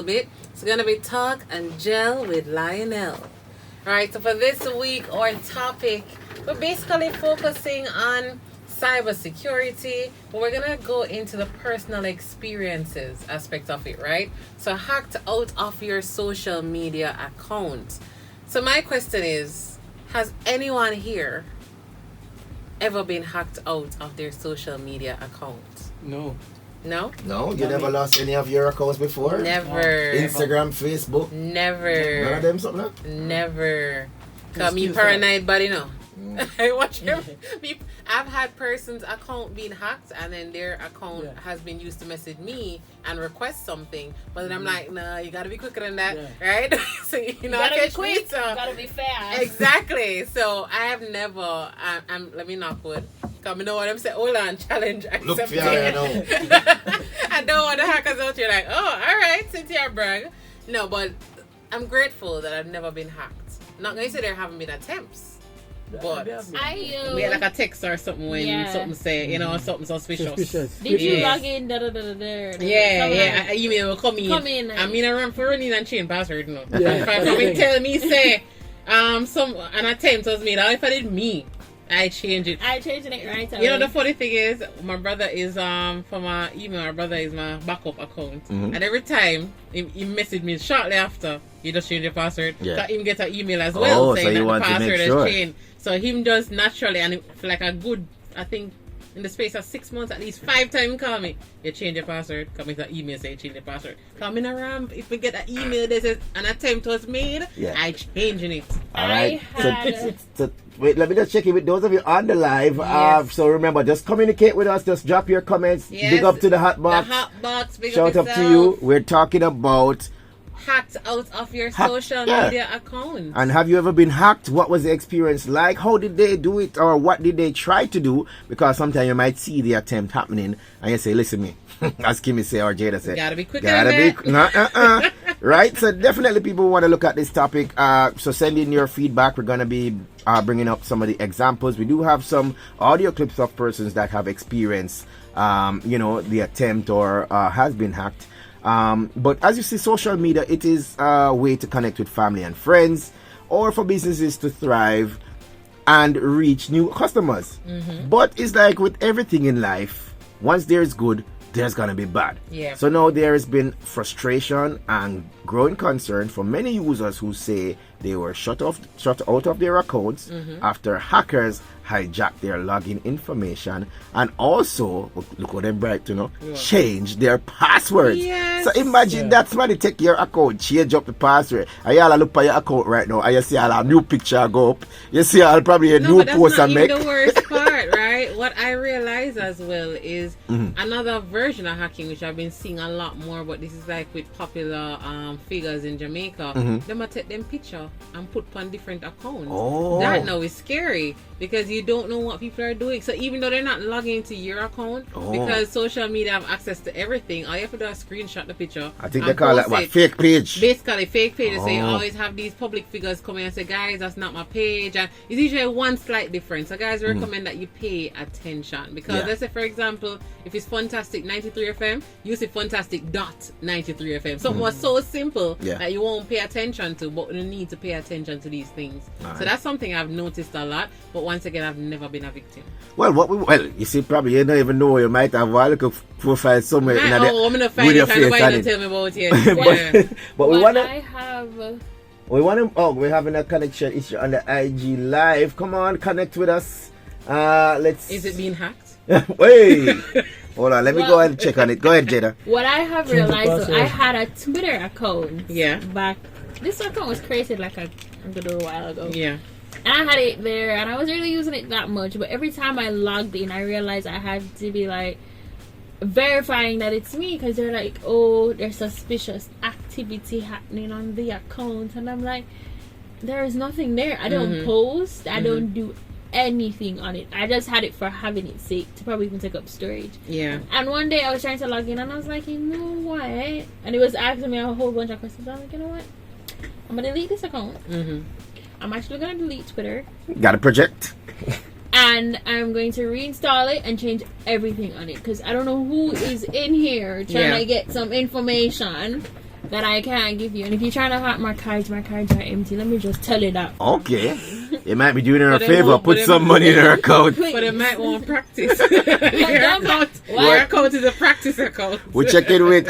bit. It's going to be Talk and Gel with Lionel. Alright, so for this week, our topic, we're basically focusing on cybersecurity, but we're going to go into the personal experiences aspect of it, right? So hacked out of your social media account. So my question is, has anyone here ever been hacked out of their social media account? No. No? No, you never lost any of your accounts before? Never. Instagram, Facebook? Never. None of them something like? Never. Cause me paranoid body no. I watch them. I've had person's account being hacked and then their account has been used to message me and request something, but then I'm like, nah, you gotta be quicker than that, right? So you know, gotta I be quick. So. You gotta be fast. Exactly. So I have never. Let me knock wood. Cause I know what I'm saying. Hold on, challenge accepted. Look fair, I know. I don't want the hackers out here like, oh, all right, sit here, brag. No, but I'm grateful that I've never been hacked. Not gonna say there haven't been attempts. But we had like a text or something when something say, you know, something suspicious. Did you log in? Yeah. Email will come in. I mean, I run for running and change password. No. If I tell me say, an attempt was made. If I did me, I change it. I changed it right away. You know, the funny thing is, my brother is for my email. My brother is my backup account, and every time he messaged me shortly after, he just change your password. So him get an email as well saying that the password has changed. So him does naturally, and for like a good, I think, in the space of 6 months, at least 5 times call me. You change your password. Come with an email say change your password. Come in a ramp. If we get an email that says an attempt was made, I changing it. All right. So wait, let me just check it with those of you on the live. So remember, just communicate with us. Just drop your comments. Big up to the hot box. The hot box. Big Shout up to you. We're talking about hacked out of your social media account. And have you ever been hacked? What was the experience like? How did they do it, or what did they try to do? Because sometimes you might see the attempt happening and you say, listen me, as Kimmie say or Jada say, gotta be quicker right? So definitely people want to look at this topic. So send in your feedback. We're going to be bringing up some of the examples. We do have some audio clips of persons that have experienced the attempt or has been hacked. But as you see, social media, it is a way to connect with family and friends, or for businesses to thrive and reach new customers. But it's like with everything in life, once there's good, there's gonna be bad. So now there has been frustration and growing concern for many users who say they were shut out of their accounts after hackers hijacked their login information and also, look what them bright, change their passwords. So imagine that somebody take your account, change up the password, and y'all look at your account right now and you see all a new picture go up, you see all probably a new post and make. That's the worst part, right? What I realize as well is another version of hacking, which I've been seeing a lot more, but this is like with popular figures in Jamaica. They might take them picture and put on different accounts. That now is scary because you don't know what people are doing. So even though they're not logging into your account, because social media have access to everything, all you have to do is screenshot the picture. I think they call that what? Fake page. Basically, fake page. So you always have these public figures come in and say, guys, that's not my page. And it's usually one slight difference. So guys recommend that you pay attention. Because let's say, for example, if it's Funtastic 93 FM, you see Funtastic.93 FM. Something was so simple that you won't pay attention to, but you need to pay attention to these things. So that's something I've noticed a lot. But once again, I've never been a victim. Well, you see, probably you don't even know. You might have a little profile somewhere in I'm gonna find it. Nobody tell me about it. But we want to. I have. We're having a connection issue on the IG live. Come on, connect with us. Let's. Is it being hacked? Wait. Hold on, let me go and check on it. Go ahead, Jada. What I have realized, I had a Twitter account. Back. This account was created like a little while ago. And I had it there, and I wasn't really using it that much. But every time I logged in, I realized I had to be like verifying that it's me, because they're like, oh, there's suspicious activity happening on the account, and I'm like, there is nothing there. I don't post. I don't do anything on it. I just had it for having its sake, to probably even take up storage. And one day I was trying to log in, and I was like, you know what? And it was asking me a whole bunch of questions. I'm like, you know what? I'm gonna delete this account. I'm actually gonna delete Twitter. Got a project. And I'm going to reinstall it and change everything on it, because I don't know who is in here trying to get some information that I can't give you. And if you're trying to hack my cards are empty. Let me just tell you that. Okay. You might be doing her a But favor. Put some money in her account. But it might want practice. Your account is a practice account. We check in with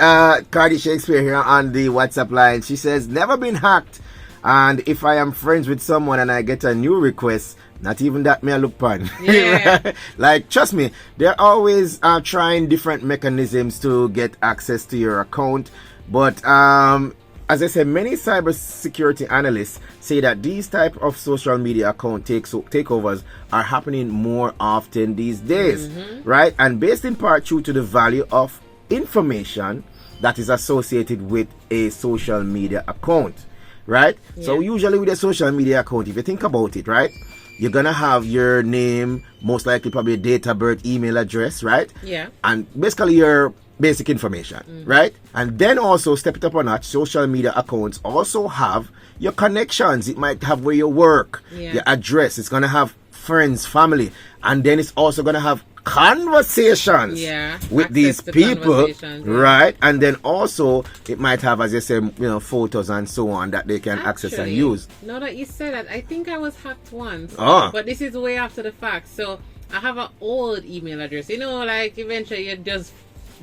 Cardi Shakespeare here on the WhatsApp line. She says, never been hacked. And if I am friends with someone and I get a new request, not even that may I look pan. Yeah. Like, trust me, they're always trying different mechanisms to get access to your account. But as I said, many cybersecurity analysts say that these type of social media account takeovers are happening more often these days, right? And based in part due to the value of information that is associated with a social media account, right? Yeah. So usually with a social media account, if you think about it, right, you're gonna have your name, most likely probably a date of birth, email address, right? Yeah. And basically your basic information, right? And then also step it up a notch, social media accounts also have your connections. It might have where you work, your address. It's gonna have friends, family, and then it's also gonna have conversations with these people, right? And then also it might have, as you say, photos and so on that they can access and use. Now that you said that, I think I was hacked once, Oh. but this is way after the fact. So I have an old email address. Like eventually you just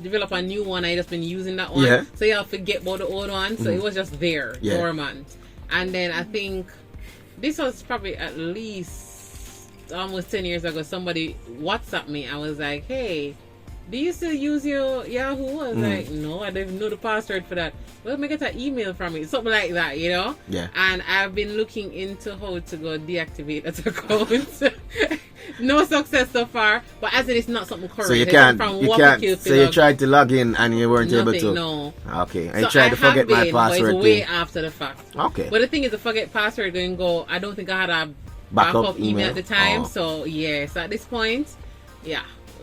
develop a new one. I just been using that one, Yeah. so you'll forget about the old one. So it was just there, dormant. And then I think this was probably at least almost 10 years ago. Somebody WhatsApped me. I was like, hey, do you still use your Yahoo? I was like, no, I don't even know the password for that. Well, me get an email from it, something like that, Yeah. And I've been looking into how to go deactivate that account. No success so far, but as it is not something current. So you can't. So you tried to log in and you weren't able to. No. Okay. I tried to forget my password. But it's way after the fact. Okay. But the thing is, the forget password going go. I don't think I had a backup email at the time. Oh. So yes, at this point,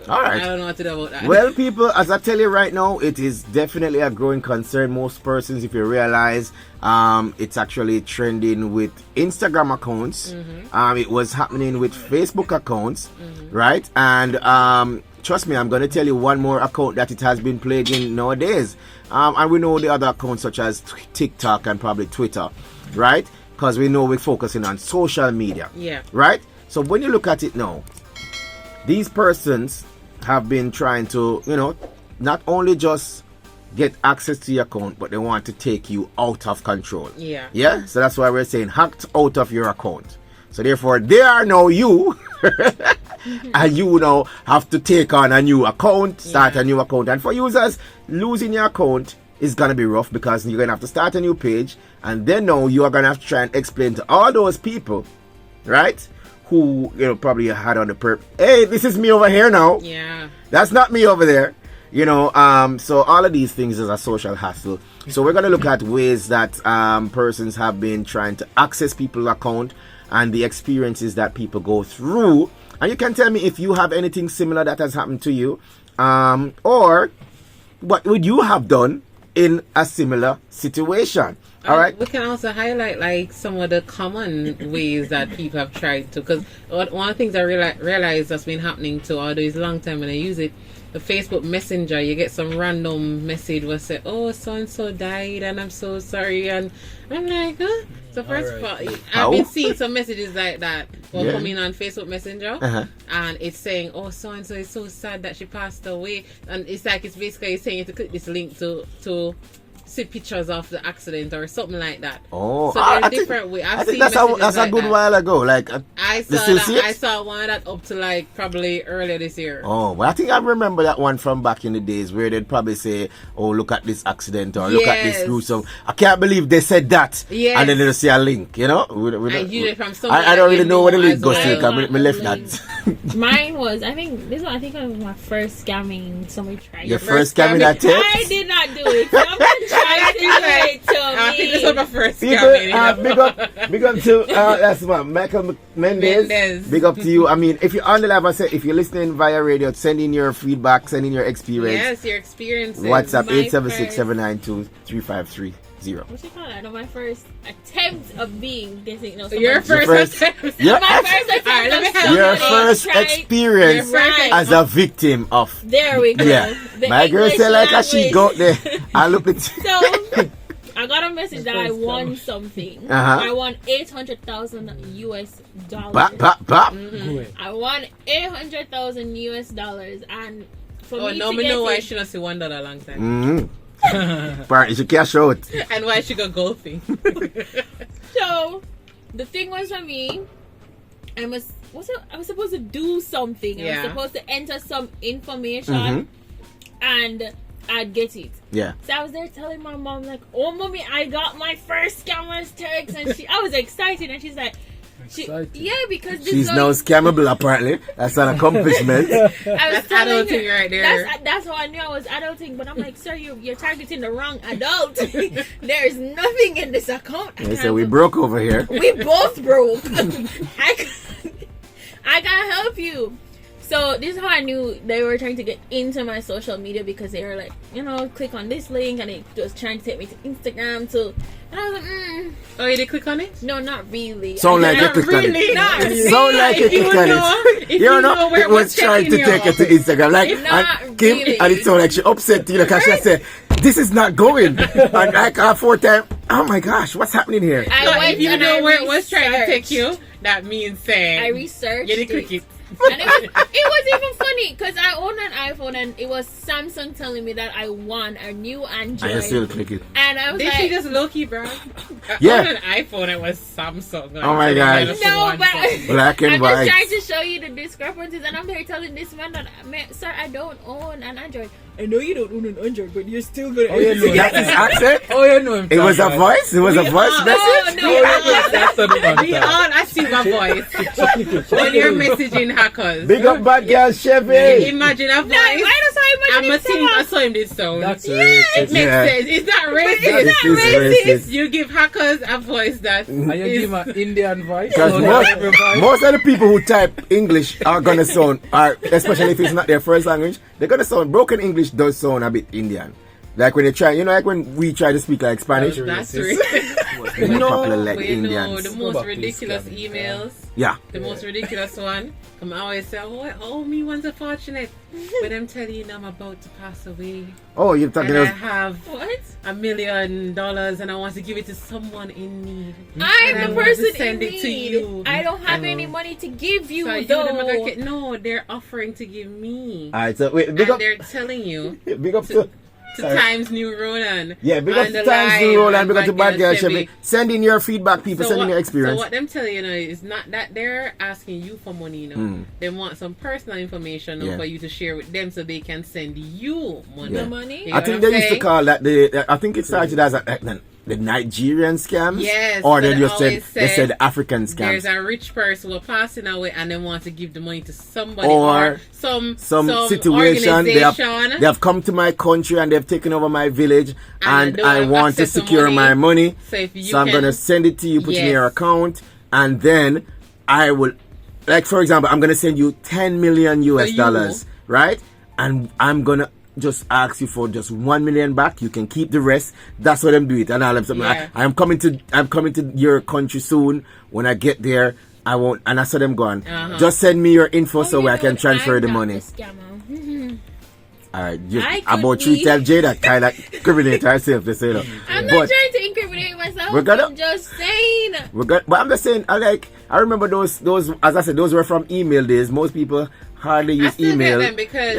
all right. I don't know what to do about that. Well, people, as I tell you right now, it is definitely a growing concern. Most persons, if you realize, it's actually trending with Instagram accounts. It was happening with Facebook accounts, right? And trust me, I'm going to tell you one more account that it has been plaguing nowadays. And we know the other accounts such as TikTok and probably Twitter, right? Because we know we're focusing on social media, right? So when you look at it now, these persons have been trying to, not only just get access to your account, but they want to take you out of control. Yeah? So that's why we're saying hacked out of your account. So therefore, they are now you. And you now have to take on a new account, start a new account. And for users, losing your account is going to be rough because you're going to have to start a new page. And then now you are going to have to try and explain to all those people, right? Who probably had on the perp. Hey, this is me over here now. Yeah. That's not me over there. So all of these things is a social hassle. So we're gonna look at ways that persons have been trying to access people's account and the experiences that people go through. And you can tell me if you have anything similar that has happened to you, or what would you have done in a similar situation. All right. We can also highlight some of the common ways that people have tried to, because one of the things I realized that's been happening to, although it's a long time when I use it, the Facebook Messenger, you get some random message where say, oh, so and so died and I'm so sorry, and I'm like, huh? So first of all, I've been seeing some messages like that coming on Facebook Messenger, and it's saying, oh, so and so is so sad that she passed away, and it's basically saying you to click this link to see pictures of the accident or something like that. Oh, so there's different ways. I think that's a good while ago. I saw one that up to probably earlier this year. Oh, well, I think I remember that one from back in the days where they'd probably say, "Oh, look at this accident" or "Look at this gruesome." I can't believe they said that. Yes. And then they'll see a link. I don't really know where the link goes to. I left that. Mine was, I think this one. I think it was my first scamming. Somebody tried. Your first scamming that text? I did not do it. Somebody tried to do it to me. I think this was my first scamming. Big up to that's what Michael Mendez. Big up to you. I mean, if you're on the live, I said if you're listening via radio, send in your feedback, send in your experience. Yes, your experiences. WhatsApp 876-792-3530. What you call that? No, my first attempt of being this. Your first attempt. Your first experience as a victim of. There we go. Yeah. My girl said like a she got there. I look at. So got a message that I won something. Uh-huh. I won $800,000 US. Bop, bop, bop. I won $800,000 US, and for me to me get know why it, she not see $1 a long time. Apparently she cash out. And why she go golfing. So the thing was for me, I was supposed to do something. I Yeah. was supposed to enter some information, and I'd get it. Yeah. So I was there telling my mom, like, "Oh, mommy, I got my first scammer's text," and I was excited, and she's like, "Yeah, because this She's girl now scammable apparently. That's an accomplishment. I was That's telling adulting her, right there. That's how I knew I was adulting. But I'm like, sir, you're targeting the wrong adult. There's nothing in this account. They say we broke over here. We both broke. I can't help you. So this is how I knew they were trying to get into my social media, because they were like, click on this link, and it was trying to take me to Instagram too. And I was like, Oh, you did click on it? no, not really. Sound like you Not clicked on really. it. Not Sound like you clicked on it. If You know, where it was trying to take it to Instagram. Like, Not and Kim, really. and it sounded like she upset, because she said, this is not going. And I called 4 times. Oh my gosh, what's happening here? I So went if you and know I where it was trying to take researched. you, that means saying I researched you did it. click it. And it was even funny because I own an iPhone, and it was Samsung telling me that I won a new Android. And you still click it. And I was Did like, she just low-key, bro? Yeah. On an iPhone, it was Samsung. Oh my God. no, but Black and I'm white. just trying to show you the discrepancies, and I'm here telling this man that, sir, I don't own an Android. I know you don't own an Android, but you're still gonna. Oh, yeah, no, That's his accent? Oh, you know him. It was a voice? It was a voice message? That's the one. We all assume a voice when you're messaging hackers. Big up bad girl Chevy. Imagine a voice. No, I don't saw I'm him. a thing. I saw him this sound. That's It racist. makes Yeah. sense. It's not racist. It It's is not racist. racist. You give hackers a voice that And you is- give an Indian voice. Because So not every voice. most of the people who type English are gonna sound, especially if it's not their first language, they're gonna sound. Broken English does sound a bit Indian. Like when they try, like when we try to speak like Spanish, That's Racist. racist. they're more popular like We know Indians. the most About ridiculous this emails. Yeah. The most ridiculous one. Come always say, oh, me one's unfortunate. But I'm telling you, I'm about to pass away. Oh, you're talking And I about. have What? $1 million and I want to give it to someone in need. I'm And I the want to person in send it to need. you. I don't have any money to give you, So you though. them are gonna get- no, they're offering to give me. Alright, so wait, big And up, they're telling you big up to. to Sorry. Times New Ronan. Yeah, big up on to the Times live New Roland, and big up to Bad Girl Chevy. Chevy. Send in your feedback, people, send in your experience. So what them telling you now is not that they're asking you for money, They want some personal information Yeah. for you to share with them so they can send you money. Yeah. The money? You I know think what they I'm used to saying? call that I think it started as the Nigerian scams. Yes, Or they but just said always they say said African There's scams. a rich person who are passing away and they want to give the money to somebody Or or some situation they organization. have come to my country and they've taken over my village And and they I don't want to access the secure money. my money. So if you So I'm can- gonna send it to you, put it in Yes. your account, and then I will, like for example, I'm gonna send you 10 million US you. dollars, right? And I'm gonna just ask you for just 1 million back. You can keep the rest. That's what I'm doing. And all I'm saying, Yeah. I'm coming to your country soon. When I get there, I won't. And I saw them going. Uh-huh. Just send me your info so You I can know, transfer I'm the not money. the scammer. All right, just I could about be. 3 tell Jay that kind of incriminate herself. They say, I'm not but trying to incriminate myself. We're gonna- I'm just saying. but I'm just saying, I remember those as I said, those were from email days. Most people hardly I use still email. get them because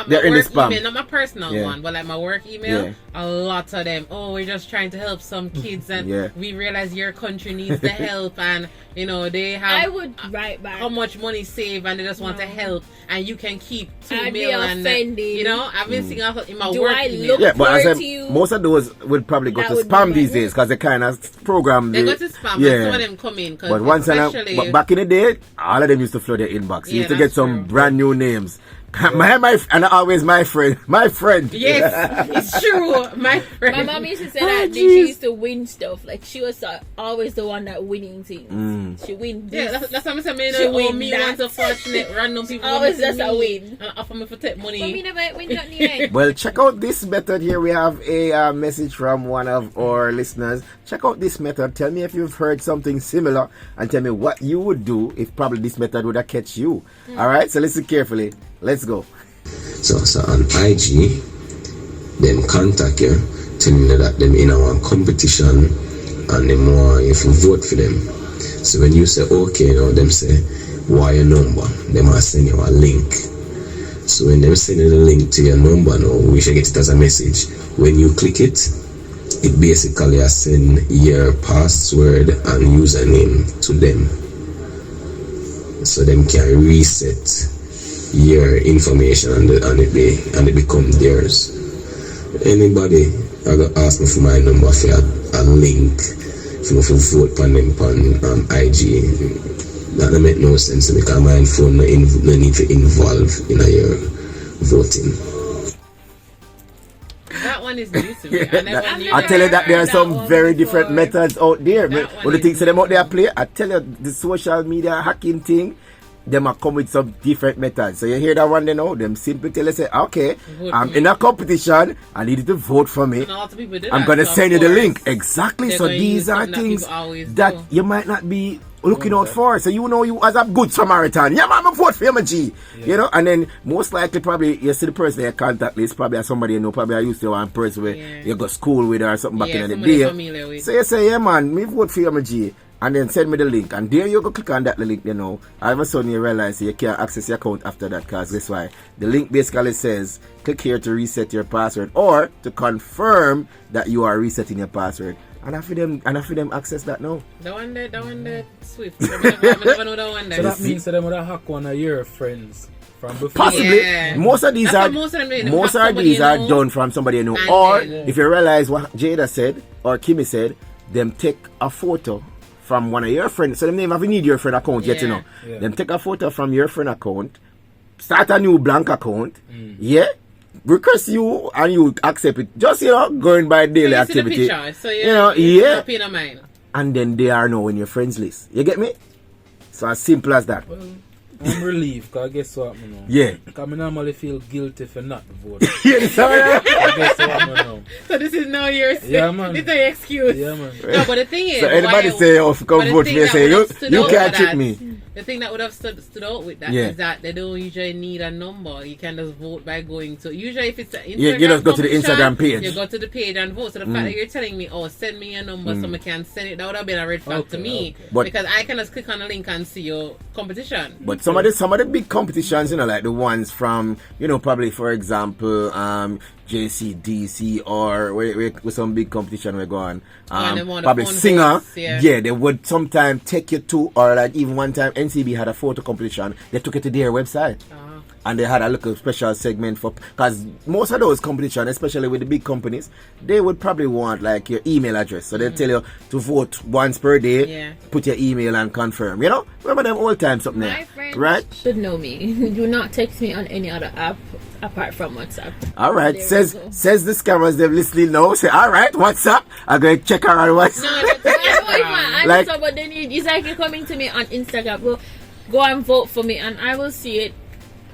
they're my in the work spam. email, not my personal Yeah. one, but like my work email, Yeah. a lot of them. Oh, we're just trying to help some kids, and Yeah. we realize your country needs the help, and they have I would write back. how much money saved, and they just want to No. help, and you can keep 2 I'd be million. And offended. I've been seeing also in my Do work I email. look Yeah, but I forward said to you? most of those would probably go That to would be spam my these work. days because they kind of program. They go to spam, and some of them come in. 'Cause But once especially, but back in the day, all of them used to flood their inbox. You Yeah, used to get that's some true. brand new names. And always my friend. yes, it's true, my friend. My mom used to say Oh, that she jeez. used to win stuff. Like she was always the one that winning things. She win this. Yeah, that's what I'm saying. She Oh, win me that. once unfortunate random people Always come to just a me win. and offer me for take But me money. never win that in the end. Well, check out this method here. We have a message from one of our listeners. Check out this method. Tell me if you've heard something similar and tell me what you would do if probably this method would have catch you. All right, so listen carefully. Let's go. So on IG, them contact you telling you that them in our competition and them want you to vote for them. So when you say okay, now them say why your number, them are send you a link. So when them send you the link to your number now, we should get it as a message. When you click it, it basically send your password and username to them, so them can reset your information and it become theirs. Anybody I got ask me for my number for a link for me to vote on them on IG. That don't make no sense because my phone no need to involve in your voting. That one is new to me. I tell you that there are some very different before. methods out there. That When one the is things them out there new. play, I tell you the social media hacking thing, them are come with some different methods. So you hear that one, they know them simply tell you say, okay, Vote I'm for in me. a competition, I need you to vote for me. And a lot of people do I'm that, gonna so of send you the course, link. Exactly. they're So gonna use these are something that things people always that do. you might not be looking out for. So you know you as a good Samaritan. Yeah, man, I'm vote for you, my G. You know, and then most likely probably you see the person you contact list, probably somebody you know, probably I used to one person where you go school with or something back Yeah, in the somebody day. familiar with. So you say, yeah man, me vote for you, my G. And then send me the link, and there you go click on that link, you know. All of a sudden you realize you can't access your account after that, because that's why the link basically says click here to reset your password or to confirm that you are resetting your password. And after them access that now. The one that Swift. I never know the one So that. that means that them would have hacked one of your friends from before. Possibly. Yeah. Most of these That's are what most of them do. They most hack of somebody these you are know. done from somebody you know. And Or then- if you realize what Jada said or Kimmie said, them take a photo from one of your friends. So them name have need your friend account yet, you know. Yeah. Them take a photo from your friend account, start a new blank account, request you and you accept it. Just going by daily So you see the activity. picture, so You know, yeah. not paying no mind. And then they are now in your friends list. You get me? So as simple as that. Well, I'm relieved, because guess what, you know? Yeah. Because I normally feel guilty for not voting. Yeah, sorry. Guess what, you know? So this is now your Yeah, man. This is your excuse. Yeah, man. No, but the thing is, So anybody why- say, oh, if you come but the vote for thing me, that say, would you have stood out can't with trick that- me. The thing that would have stood out with that Yeah. is that they don't usually need a number. You can just vote by going to. Usually, if it's an Instagram, Yeah, you just go to the competition, Instagram page. You go to the page and vote. So the fact that you're telling me, oh, send me your number so I can send it, that would have been a red flag to Okay, me. okay. But- because I can just click on the link and see your competition. But some of the big competitions, you know, like the ones from, you know, probably for example, JCDC or with some big competition we're going, and them want the probably fun singer, votes, yeah. they would sometimes take you to, or like even one time NCB had a photo competition, they took it to their website. And they had a little special segment for, because most of those competitions, especially with the big companies, they would probably want like your email address. So they'll tell you to vote once per day, Yeah. put your email and confirm. You know, remember them old times something My there, friends right? should know me. Do not text me on any other app apart from WhatsApp. All right, There says we go. the scammers they've listening now. Say, all right, what's up? I'm going to check her on WhatsApp. No, that's I know if I Like- answer, but then it's like you're coming to me on Instagram. Go and vote for me, and I will see it,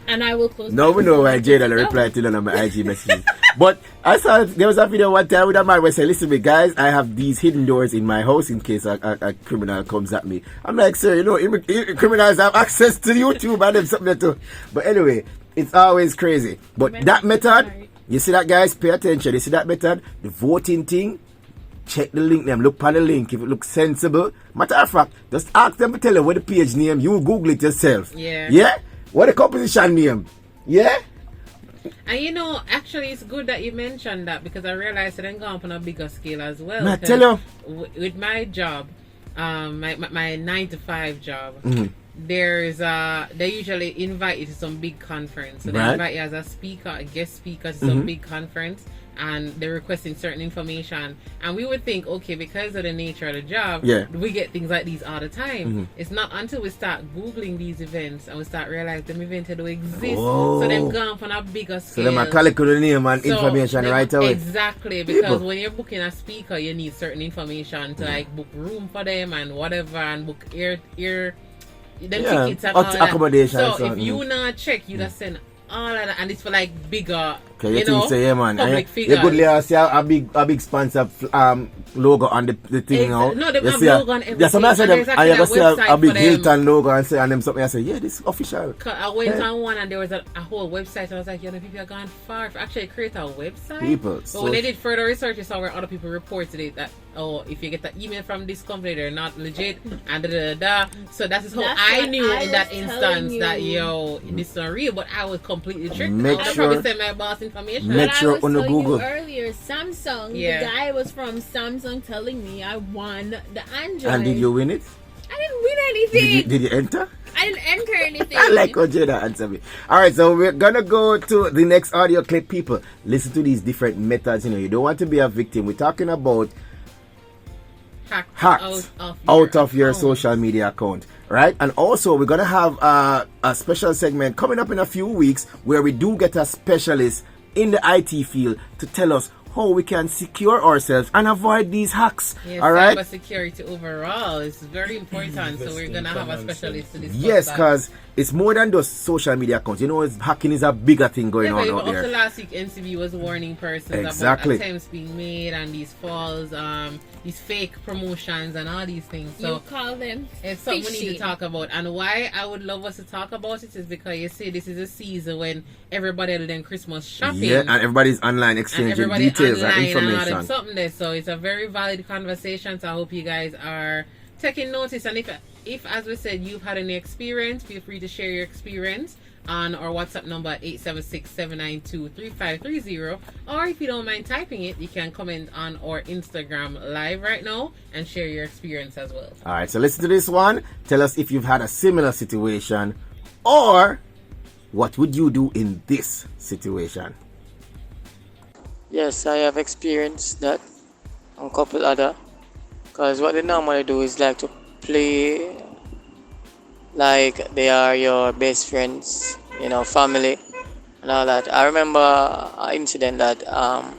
and I will close. Now my we know phone. why Jada No. replied to none of my IG messages. But I saw there was a video one time with a man where say, listen me guys, I have these hidden doors in my house in case a criminal comes at me. I'm like, sir, you know, criminals have access to YouTube and them something to. But anyway, it's always crazy. But that method, you see that guys, pay attention. You see that method, the voting thing. Check the link them, look on the link if it looks sensible. Matter of fact, just ask them to tell you what the page name, you Google it yourself. Yeah. Yeah? What the composition name? Yeah? And you know, actually, it's good that you mentioned that because I realized it ain't gone on a bigger scale as well. Nah, 'Cause tell you. With my job, my 9 to 5 job, Mm-hmm. there's they usually invite you to some big conference. So they Right. invite you as a speaker, a guest speaker to some big conference, and they're requesting certain information. And we would think, okay, because of the nature of the job, Yeah. we get things like these all the time. It's not until we start Googling these events and we start realizing them events do exist. Oh. So them gone on a bigger So scale. them a collect the name and So information them- right away. Exactly, because People. when you're booking a speaker, you need certain information to like book room for them and whatever, and book air them Yeah, tickets and all that. accommodation and So so if on, you not check, you just send all of that, and it's for like bigger Okay, you You think know, so, yeah, man. public You figures. could see a big sponsor logo on the thing now. No, they You have see logo on everything. Yeah, sometimes I say And them, there's and you actually ever a see website a big for them. Hilton logo and say, and them something, I say, yeah, this is official. I went Yeah. on one and there was a whole website. I was like, people are gone far to actually create a website. People, But so- when they did further research, you saw where other people reported it that, oh, if you get the email from this company, they're not legit, and da. So that is how That's I what knew I in that was instance telling that, you. this is not real, but I was completely tricked. Make I would sure- probably send my boss information. Make But sure I was on the telling Google. you earlier, Samsung. Yeah. The guy was from Samsung telling me I won the Android. And did you win it? I didn't win anything. Did you enter? I didn't enter anything. I like how Jada answered me. Alright, so we're gonna go to the next audio clip. People, listen to these different methods. You don't want to be a victim. We're talking about hacked out of your account. social media account, right? And also we're gonna have a special segment coming up in a few weeks where we do get a specialist in the IT field to tell us how we can secure ourselves and avoid these hacks. Yes, all right, cybersecurity overall is very important. So we're gonna have a specialist to discuss yes, that. because it's more than just social media accounts. Hacking is a bigger thing going on but out up there. to last week, NCB was warning persons Exactly. about attempts being made and these false, these fake promotions and all these things. So You call them it's something we need to phishing. talk about. And why I would love us to talk about it is because you see, this is a season when everybody is doing Christmas shopping. Yeah, and everybody's online And exchanging everybody details and online and all information. them something there. So it's a very valid conversation. So I hope you guys are taking notice. And if as we said, you've had any experience, feel free to share your experience on our WhatsApp number 876-792-3530. Or if you don't mind typing it, you can comment on our Instagram live right now and share your experience as well. All right, so listen to this one. Tell us if you've had a similar situation, or what would you do in this situation? Yes, I have experienced that on couple other. Because what they normally do is like to play like they are your best friends, family and all that. I remember an incident that I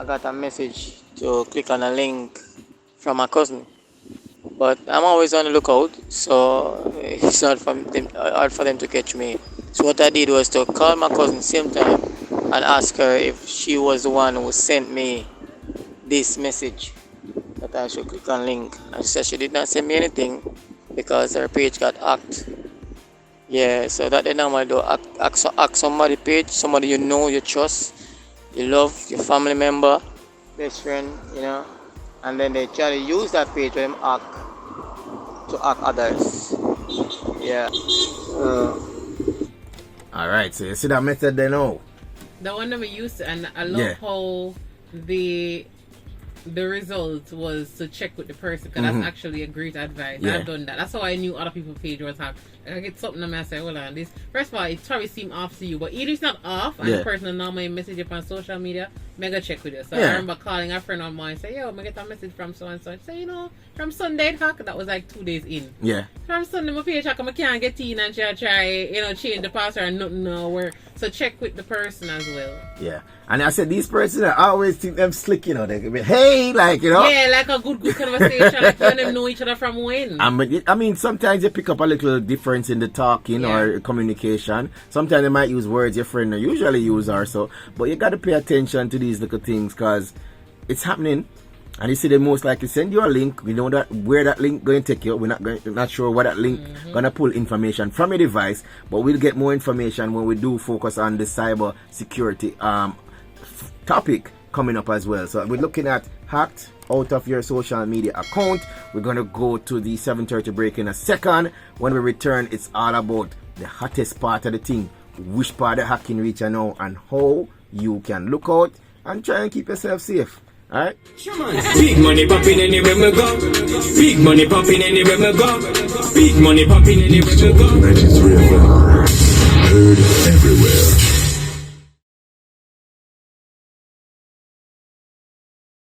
got a message to click on a link from my cousin. But I'm always on the lookout, so it's not hard for them to catch me. So what I did was to call my cousin same time and ask her if she was the one who sent me this message that I should click on link. And she said she did not send me anything because her page got hacked. Yeah, so that they normally do. Hack somebody page, somebody you know, you trust, you love, your family member, best friend, and then they try to use that page for them to hack others. Yeah. All right, so you see that method then now. The one that we used, and I love how the result was to check with the person, because that's actually a great advice. Yeah. I've done that. That's how I knew other people's page was hacked. I get something and I say, hold on, this first of all, it probably seemed off to you, but either it's not off and the person normally message you on social media, mega check with you. So I remember calling a friend of mine and say, yo, I get a message from so and so. I say, from Sunday it hacked. That was like 2 days in. Yeah. From Sunday my page hacked, I can't get in and try change the password and nothing no work. So check with the person as well. Yeah. And I said, these persons, I always think them slick, they can be, hey, like, Yeah, like a good conversation. Like you and them know each other from when. I mean, sometimes you pick up a little difference in the talking or communication. Sometimes they might use words your friend usually use or so. But you got to pay attention to these little things because it's happening. And you see, they most likely send you a link. We know that where that link going to take you. We're not sure what that link gonna pull information from your device. But we'll get more information when we do focus on the cyber security topic coming up as well. So we're looking at hacked out of your social media account. We're gonna go to the 7:30 break in a second. When we return, it's all about the hottest part of the thing, which part of hacking reach you know, and how you can look out and try and keep yourself safe. Alright? Big money popping anywhere me go. Big money popping anywhere me go. Big money popping anywhere me go. 93 FM. Heard everywhere.